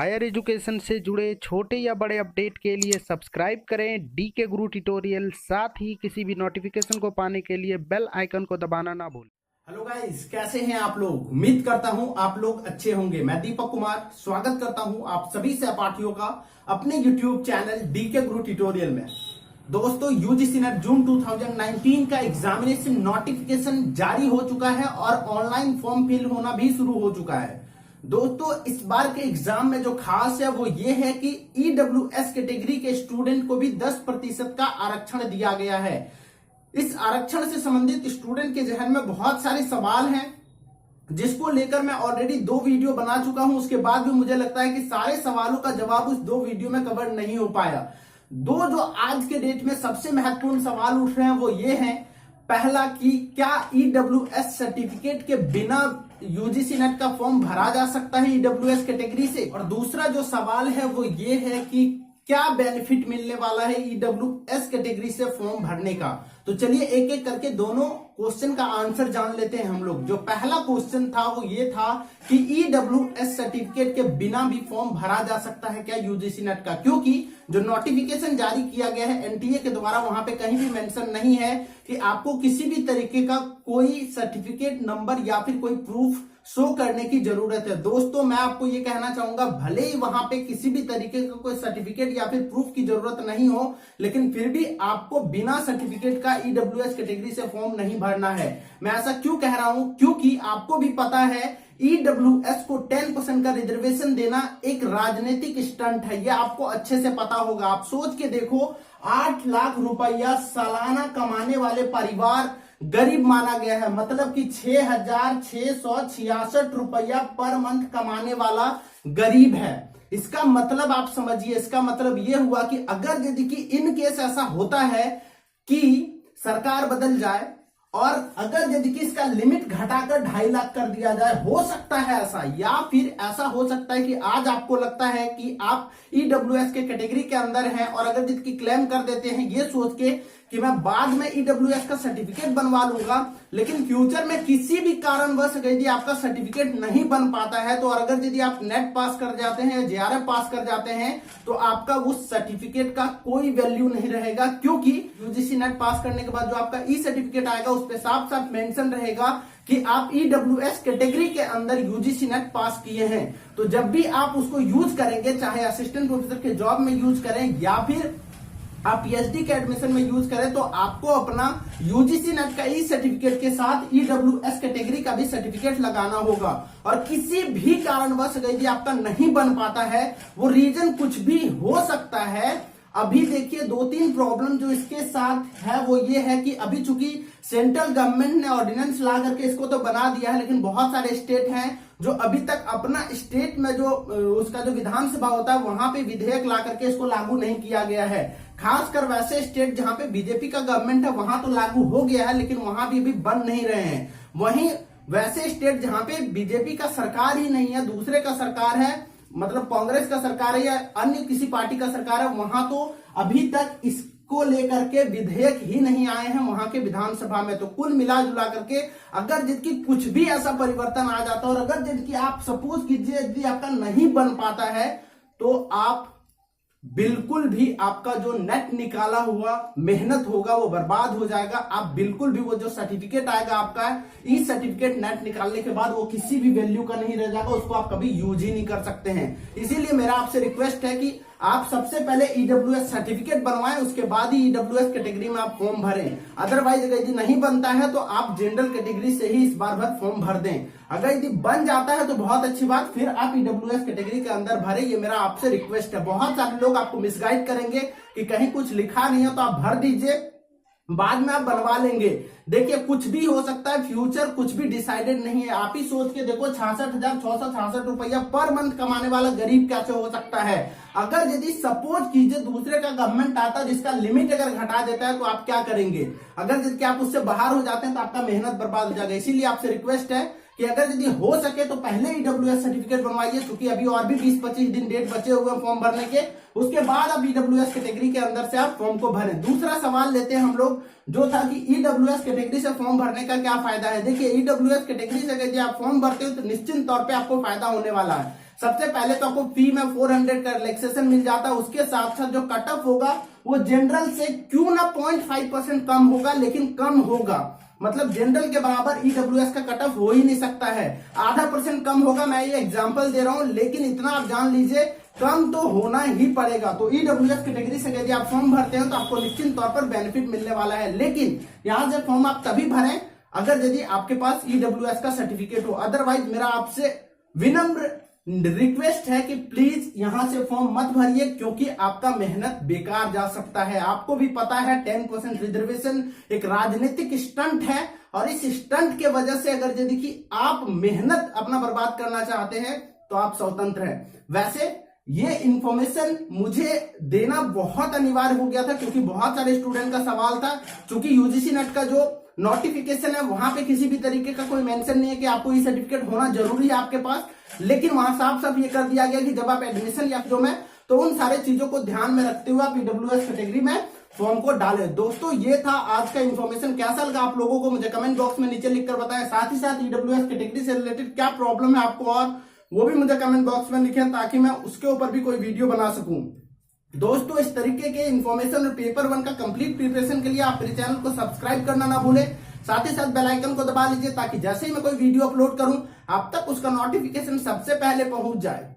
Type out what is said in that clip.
Higher education से जुड़े छोटे या बड़े अपडेट के लिए सब्सक्राइब करें डीके गुरु ट्यूटोरियल। साथ ही किसी भी नोटिफिकेशन को पाने के लिए बेल आइकन को दबाना ना भूलें। हेलो गाइस, कैसे हैं आप लोग। उम्मीद करता हूं आप लोग अच्छे होंगे। मैं दीपक कुमार स्वागत करता हूं आप सभी सहपाठियों का अपने यूट्यूब चैनल डीके गुरु ट्यूटोरियल में। दोस्तों, यूजीसी नेट जून 2019 का एग्जामिनेशन नोटिफिकेशन जारी हो चुका है और ऑनलाइन फॉर्म फिल होना भी शुरू हो चुका है। दोस्तों, इस बार के एग्जाम में जो खास है वो ये है कि ईडब्ल्यूएस कैटेगरी के स्टूडेंट को भी 10% का आरक्षण दिया गया है। इस आरक्षण से संबंधित स्टूडेंट के जहन में बहुत सारे सवाल हैं, जिसको लेकर मैं ऑलरेडी 2 वीडियो बना चुका हूं। उसके बाद भी मुझे लगता है कि सारे सवालों का जवाब उस 2 वीडियो में कवर नहीं हो पाया। जो आज के डेट में सबसे महत्वपूर्ण सवाल उठ रहे हैं वो ये हैं। पहला कि क्या ईडब्ल्यूएस सर्टिफिकेट के बिना यूजीसी नेट का फॉर्म भरा जा सकता है ईडब्ल्यूएस कैटेगरी से। और दूसरा जो सवाल है वो ये है कि क्या बेनिफिट मिलने वाला है ईडब्ल्यूएस कैटेगरी से फॉर्म भरने का। तो चलिए एक एक करके दोनों क्वेश्चन का आंसर जान लेते हैं हम लोग। जो पहला क्वेश्चन था वो ये था कि ईडब्ल्यूएस सर्टिफिकेट के बिना भी फॉर्म भरा जा सकता है क्या यूजीसी नेट का, क्योंकि जो नोटिफिकेशन जारी किया गया है एनटीए के द्वारा वहां पे कहीं भी मेंशन नहीं है कि आपको किसी भी तरीके का कोई सर्टिफिकेट नंबर या फिर कोई प्रूफ शो करने की जरूरत है। दोस्तों, मैं आपको ये कहना चाहूंगा, भले ही वहां पे किसी भी तरीके का कोई सर्टिफिकेट या फिर प्रूफ की जरूरत नहीं हो, लेकिन फिर भी आपको बिना सर्टिफिकेट का ईडब्ल्यूएस कैटेगरी से फॉर्म नहीं भरना है। मैं ऐसा क्यों कह रहा हूं, क्योंकि आपको भी पता है ईडब्ल्यूएस को 10% का रिजर्वेशन देना एक राजनीतिक स्टंट है। यह आपको अच्छे से पता होगा। आप सोच के देखो, 8 लाख रुपया सालाना कमाने वाले परिवार गरीब माना गया है। मतलब कि 6,666 रुपया पर मंथ कमाने वाला गरीब है। इसका मतलब आप समझिए, इसका मतलब यह हुआ कि अगर यदि कि इन केस ऐसा होता है कि सरकार बदल जाए और अगर यदि कि इसका लिमिट घटाकर 2.5 लाख कर दिया जाए, हो सकता है ऐसा, या फिर ऐसा हो सकता है कि आज आपको लगता है कि आप ईडब्ल्यूएस के कैटेगरी के अंदर हैं और अगर यदि कि क्लेम कर देते हैं ये सोच के कि मैं बाद में ईडब्ल्यूएस का सर्टिफिकेट बनवा लूंगा, लेकिन फ्यूचर में किसी भी कारणवश यदि आपका सर्टिफिकेट नहीं बन पाता है, तो और अगर यदि आप नेट पास कर जाते हैं, जेआरएफ पास कर जाते हैं, तो आपका उस सर्टिफिकेट का कोई वैल्यू नहीं रहेगा। क्योंकि यूजीसी नेट पास करने के बाद जो आपका ई सर्टिफिकेट आएगा उस पर साफ साफ मेंशन रहेगा कि आप ईडब्ल्यूएस कैटेगरी के अंदर यूजीसी नेट पास किए हैं। तो जब भी आप उसको यूज करेंगे, चाहे असिस्टेंट प्रोफेसर के जॉब में यूज करें या फिर आप पीएचडी के एडमिशन में यूज करें, तो आपको अपना यूजीसी नेट का ई सर्टिफिकेट के साथ ईडब्ल्यूएस कैटेगरी का भी सर्टिफिकेट लगाना होगा। और किसी भी कारणवश यदि आपका नहीं बन पाता है, वो रीजन कुछ भी हो सकता है। अभी देखिए 2-3 प्रॉब्लम जो इसके साथ है वो ये है कि अभी चूंकि सेंट्रल गवर्नमेंट ने ऑर्डिनेंस ला करके इसको तो बना दिया है, लेकिन बहुत सारे स्टेट हैं जो अभी तक अपना स्टेट में जो उसका जो विधानसभा होता है वहां पे विधेयक ला करके इसको लागू नहीं किया गया है। खासकर वैसे स्टेट जहां पे बीजेपी का गवर्नमेंट है वहां तो लागू हो गया है, लेकिन वहां भी अभी बन नहीं रहे हैं। वहीं वैसे स्टेट जहां पे बीजेपी का सरकार ही नहीं है, दूसरे का सरकार है, मतलब कांग्रेस का सरकार है या अन्य किसी पार्टी का सरकार है, वहां तो अभी तक इसको लेकर के विधेयक ही नहीं आए हैं वहां के विधानसभा में। तो कुल मिला जुला करके अगर जिसकी कुछ भी ऐसा परिवर्तन आ जाता है और अगर जिसकी आप सपोज कीजिए यदि आपका नहीं बन पाता है, तो आप बिल्कुल भी आपका जो नेट निकाला हुआ मेहनत होगा वो बर्बाद हो जाएगा। आप बिल्कुल भी वो जो सर्टिफिकेट आएगा आपका ई सर्टिफिकेट नेट निकालने के बाद वो किसी भी वैल्यू का नहीं रह जाएगा, उसको आप कभी यूज ही नहीं कर सकते हैं। इसीलिए मेरा आपसे रिक्वेस्ट है कि आप सबसे पहले ईडब्ल्यूएस सर्टिफिकेट बनवाएं, उसके बाद ही ईडब्ल्यूएस कैटेगरी में आप फॉर्म भरें। अदरवाइज अगर यदि नहीं बनता है तो आप जनरल कैटेगरी से ही इस बार भर फॉर्म भर दें। अगर यदि बन जाता है तो बहुत अच्छी बात, फिर आप ईडब्ल्यूएस कैटेगरी के अंदर भरें। ये मेरा आपसे रिक्वेस्ट है। बहुत सारे लोग आपको मिसगाइड करेंगे कि कहीं कुछ लिखा नहीं है तो आप भर दीजिए, बाद में आप बनवा लेंगे। देखिए कुछ भी हो सकता है, फ्यूचर कुछ भी डिसाइडेड नहीं है। आप ही सोच के देखो, 66,666 रुपया पर मंथ कमाने वाला गरीब कैसे हो सकता है। अगर यदि सपोज कीजिए दूसरे का गवर्नमेंट आता जिसका लिमिट अगर घटा देता है तो आप क्या करेंगे। अगर यदि आप उससे बाहर हो जाते हैं तो आपका मेहनत बर्बाद हो जाएगा। इसीलिए आपसे रिक्वेस्ट है कि अगर यदि हो सके तो पहले ईडब्ल्यूएस सर्टिफिकेट बनवाइए, क्योंकि अभी और भी 20-25 दिन डेट बचे हुए हैं फॉर्म भरने के। उसके बाद आप ईडब्ल्यूएस कैटेगरी के अंदर से आप फॉर्म को भरें। दूसरा सवाल लेते हैं हम लोग, जो था कि ईडब्ल्यूएस कैटेगरी से फॉर्म भरने का क्या फायदा है। देखिए ईडब्ल्यूएस कैटेगरी से यदि आप फॉर्म भरते हो तो निश्चित तौर पे आपको फायदा होने वाला है। सबसे पहले तो आपको फी में 400 का रिलैक्सेशन मिल जाता है। उसके साथ साथ जो कट ऑफ होगा वो जनरल से क्यों ना 0.5% कम होगा, लेकिन कम होगा। मतलब जनरल के बराबर ईडब्ल्यूएस का कट ऑफ हो ही नहीं सकता है, आधा % कम होगा। मैं ये एग्जांपल दे रहा हूं, लेकिन इतना आप जान लीजिए कम तो होना ही पड़ेगा। तो ईडब्ल्यूएस कैटेगरी से यदि आप फॉर्म भरते हैं तो आपको निश्चित तौर पर बेनिफिट मिलने वाला है। लेकिन यहां से फॉर्म आप तभी भरें अगर यदि आपके पास ईडब्ल्यूएस का सर्टिफिकेट हो। अदरवाइज मेरा आपसे विनम्र रिक्वेस्ट है कि प्लीज यहां से फॉर्म मत भरिए, क्योंकि आपका मेहनत बेकार जा सकता है। आपको भी पता है 10% रिजर्वेशन एक राजनीतिक स्टंट है, और इस स्टंट के वजह से अगर यदि कि आप मेहनत अपना बर्बाद करना चाहते हैं तो आप स्वतंत्र हैं। वैसे ये इंफॉर्मेशन मुझे देना बहुत अनिवार्य हो गया था, क्योंकि बहुत सारे स्टूडेंट का सवाल था। क्योंकि यूजीसी नेट का जो नोटिफिकेशन है वहां पे किसी भी तरीके का कोई मेंशन नहीं है कि आपको ई सर्टिफिकेट होना जरूरी है आपके पास, लेकिन वहां साफ साफ ये कर दिया गया कि जब आप एडमिशन या जो में तो उन सारे चीजों को ध्यान में रखते हुए आप ईडब्ल्यूएस कैटेगरी में फॉर्म को डालें। दोस्तों ये था आज का इन्फॉर्मेशन। कैसा लगा आप लोगों को मुझे कमेंट बॉक्स में नीचे लिखकर बताएं। साथ ही साथ ईडब्ल्यूएस कैटेगरी से रिलेटेड क्या प्रॉब्लम है आपको और वो भी मुझे कमेंट बॉक्स में लिखें, ताकि मैं उसके ऊपर भी कोई वीडियो बना सकूं। दोस्तों इस तरीके के इन्फॉर्मेशन और पेपर 1 का कंप्लीट प्रिपरेशन के लिए आप मेरे चैनल को सब्सक्राइब करना ना भूलें। साथ ही साथ बेल आइकन को दबा लीजिए, ताकि जैसे ही मैं कोई वीडियो अपलोड करूं आप तक उसका नोटिफिकेशन सबसे पहले पहुंच जाए।